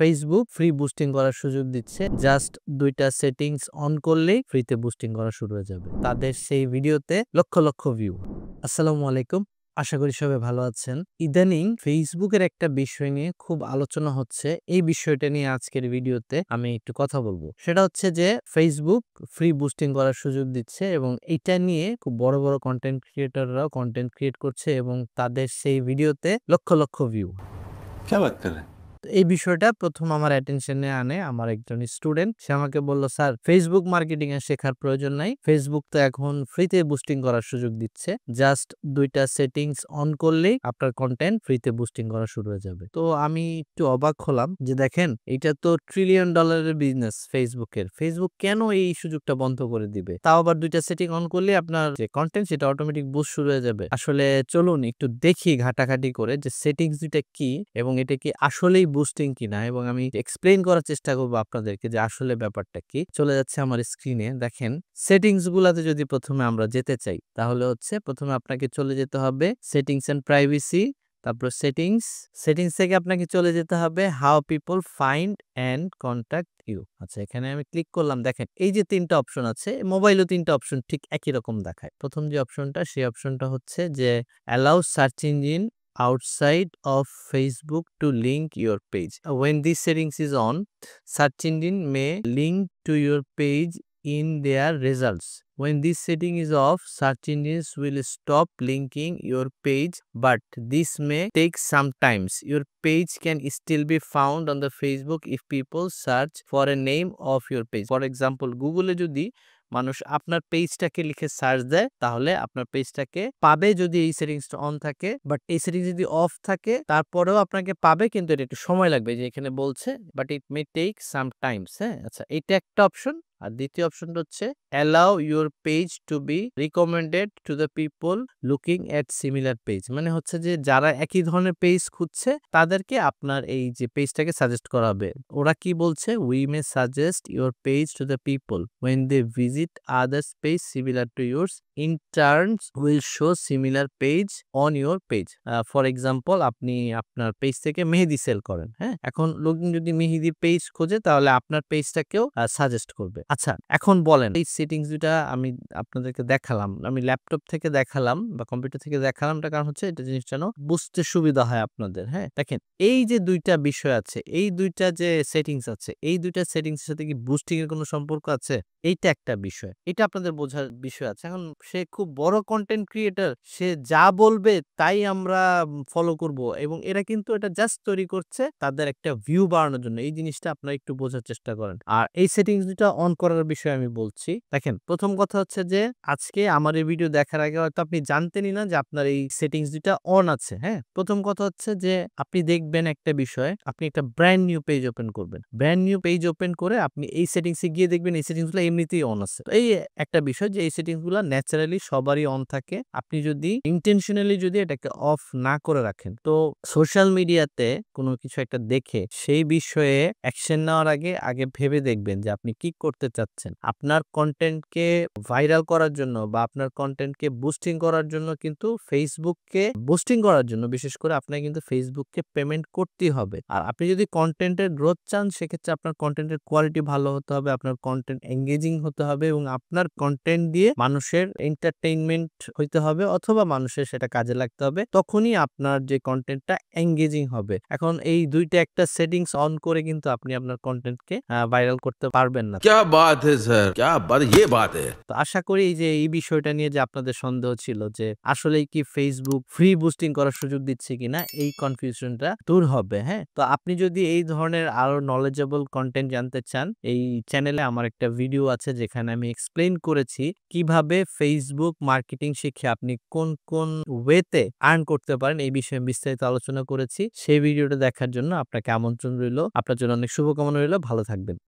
Facebook free boosting করার সুযোগ দিচ্ছে। জাস্ট ২ টা সেটিংস অন করলেই ফ্রিতে বুস্টিং করা শুরু হয়ে যাবে। তাদের সেই ভিডিওতে লক্ষ, লক্ষ ভিউ। আসসালামু আলাইকুম। আশা করি সবাই ভালো আছেন। ইদানিং Facebook এর একটা বিষয় নিয়ে খুব আলোচনা হচ্ছে। এই বিষয়টা নিয়ে আজকের ভিডিওতে আমি একটু কথা বলবো। সেটা হচ্ছে যে Facebook ফ্রি বুস্টিং করার সুযোগ দিচ্ছে এবং এইটা নিয়ে খুব বড়, বড় কনটেন্ট ক্রিয়েটররাও কনটেন্ট ক্রিয়েট করছে এবং তাদের সেই ভিডিওতে লক্ষ, লক্ষ ভিউ। क्या बात कर रहे हैं? এই বিষয়টা ১ম আমার অ্যাটেনশনে আনে আমার একজন স্টুডেন্ট। সে আমাকে বলল, "স্যার, Facebook মার্কেটিং এ শেখার প্রয়োজন নাই। Facebook তো এখন ফ্রিতে বুস্টিং করার সুযোগ দিচ্ছে। জাস্ট ২ টা সেটিংস অন করলেই আপনার কনটেন্ট ফ্রিতে বুস্টিং করা শুরু হয়ে যাবে।" তো আমি একটু অবাক হলাম যে দেখেন, এটা তো ট্রিলিয়ন ডলারের বিজনেস Facebook এর। Facebook কেন এই সুযোগটা বন্ধ করে দিবে? তাও আবার ২ টা সেটিং অন করলে আপনার যে কনটেন্ট সেটা অটোমেটিক বুস্ট শুরু হয়ে যাবে। আসলে চলুন একটু দেখি ঘাটাঘাটি করে যে সেটিংস ২ টা কি এবং এটা কি আসলেই বুস্টিং কিনা, এবং আমি এক্সপ্লেইন করার চেষ্টা করব আপনাদেরকে যে আসলে ব্যাপারটা কি। চলে যাচ্ছে আমার স্ক্রিনে। দেখেন, সেটিংস গুলাতে যদি প্রথমে আমরা যেতে চাই, তাহলে হচ্ছে প্রথমে আপনাকে চলে যেতে হবে সেটিংস এন্ড প্রাইভেসি, তারপর সেটিংস থেকে আপনাকে চলে যেতে হবে how people find and contact you. আচ্ছা, এখানে আমি ক্লিক করলাম। দেখেন, এই যে ৩ টা অপশন আছে, মোবাইলেও ৩ টা অপশন ঠিক একই রকম দেখায়। প্রথম যে অপশনটা, সেই অপশনটা হচ্ছে যে allow search engine outside of Facebook to link your page. When this settings is on, search engine may link to your page in their results. When this setting is off, search engines will stop linking your page, but this may take some time. Your page can still be found on the Facebook if people search for a name of your page. For example, Google এ যদি মানুষ আপনার পেজটাকে লিখে search দেয়, তাহলে আপনার পেজটাকে পাবে যদি এই সেটিংসটা অন থাকে। বাট এই সেটিংস যদি অফ থাকে, তারপরেও আপনাকে পাবে, কিন্তু এটা একটু সময় লাগবে, যে এখানে বলছে, but it may take some times. হ্যাঁ, আচ্ছা, এটা একটা অপশন। আর দ্বিতীয় অপশনটা হচ্ছে allow your page to be recommended to the people looking at similar page. মানে হচ্ছে যে যারা একই ধরনের পেজ খুঁজছে, তাদেরকে আপনার এই যে পেজটাকে সাজেস্ট করা হবে। ওরা কি বলছে? We may suggest your page two the people when they visit others page similar to yours. In turns will show similar page on your page. For example, আপনি আপনার পেজ থেকে মেহেদি সেল করেন। হ্যাঁ, এখন লোকজন যদি মেহেদি পেজ খোঁজে, তাহলে আপনার পেজটাকেও সাজেস্ট করবে। আচ্ছা, এখন বলেন, এই সেটিংস দুটা আমি আপনাদেরকে দেখালাম, আমি ল্যাপটপ থেকে দেখালাম বা কম্পিউটার থেকে দেখালাম, তার কারণ হচ্ছে এটা জিনিসটা যেন বুঝতে সুবিধা হয় আপনাদের। হ্যাঁ, দেখেন, এই যে ২ টা বিষয় আছে, এই ২ টা যে সেটিংস আছে, এই ২ টা সেটিংস এর সাথে কি বুস্টিং এর কোনো সম্পর্ক আছে? এইটা একটা বিষয়। এটা আপনাদের বোঝার বিষয় আছে। এখন সে খুব বড় কনটেন্ট ক্রিয়েটর, সে যা বলবে তাই আমরা ফলো করব, এবং এরা কিন্তু এটা জাস্ট তৈরি করছে তাদের একটা ভিউ বাড়ানোর জন্য। এই জিনিসটা আপনারা একটু বোঝার চেষ্টা করেন। আর এই সেটিংস দুটা অন করার বিষয়ে আমি বলছি। দেখেন, প্রথম কথা হচ্ছে যে আজকে আমার এই ভিডিও দেখার আগে হয়তো আপনি জানতেনই না যে আপনার এই সেটিংস দুটা অন আছে। হ্যাঁ, প্রথম কথা হচ্ছে যে আপনি দেখবেন একটা বিষয়, আপনি একটা ব্র্যান্ড নিউ পেজ ওপেন করবেন। ব্র্যান্ড নিউ পেজ ওপেন করে আপনি এই সেটিংস এ গিয়ে দেখবেন এই সেটিংস গুলো এমনিতেই অন আছে। তো এই একটা বিষয় যে এই সেটিংস গুলো ন্যাচারালি সবারই অন থাকে। আপনি যদি ইনটেনশনালি যদি এটাকে অফ না করে রাখেন, তো সোশ্যাল মিডিয়াতে কোনো কিছু একটা দেখে সেই বিষয়ে অ্যাকশন নেওয়ার আগে ভেবে দেখবেন যে আপনি কি করতে চাচ্ছেন। আপনার কনটেন্টকে ভাইরাল করার জন্য বা আপনার কনটেন্টকে বুস্টিং করার জন্য, কিন্তু ফেসবুককে বুস্টিং করার জন্য বিশেষ করে আপনাকে কিন্তু ফেসবুককে পেমেন্ট করতেই হবে। আর আপনি যদি কনটেন্টের গ্রোথ চান, সেক্ষেত্রে আপনার কনটেন্টের কোয়ালিটি ভালো হতে হবে, আপনার কনটেন্ট এঙ্গেজিং হতে হবে, এবং আপনার কনটেন্ট দিয়ে মানুষের এন্টারটেইনমেন্ট হইতে হবে, অথবা মানুষের সেটা কাজে লাগতে হবে। তখনই আপনার যে কনটেন্টটা এঙ্গেজিং হবে। এখন এই ২ টা একটা সেটিংস অন করে কিন্তু আপনি আপনার কনটেন্টকে ভাইরাল করতে পারবেন না। क्या बात है सर, क्या बात, ये बात है। তো আশা করি এই যে এই বিষয়টা নিয়ে যে আপনাদের সন্দেহ ছিল যে আসলেই কি Facebook ফ্রি বুস্টিং করার সুযোগ দিচ্ছে কিনা, এই কনফিউশনটা দূর হবে। হ্যাঁ, তো আপনি যদি এই ধরনের আরো নলেজেবল কন্টেন্ট জানতে চান, এই চ্যানেলে আমার একটা ভিডিও আছে যেখানে আমি এক্সপ্লেইন করেছি কিভাবে Facebook মার্কেটিং শিখে আপনি কোন কোন ওয়েতে আর্ন করতে পারেন, এই বিষয়ে বিস্তারিত আলোচনা করেছি। সেই ভিডিওটা দেখার জন্য আপনাকে আমন্ত্রণ রইল। আপনার জন্য অনেক শুভকামনা রইল। ভালো থাকবেন।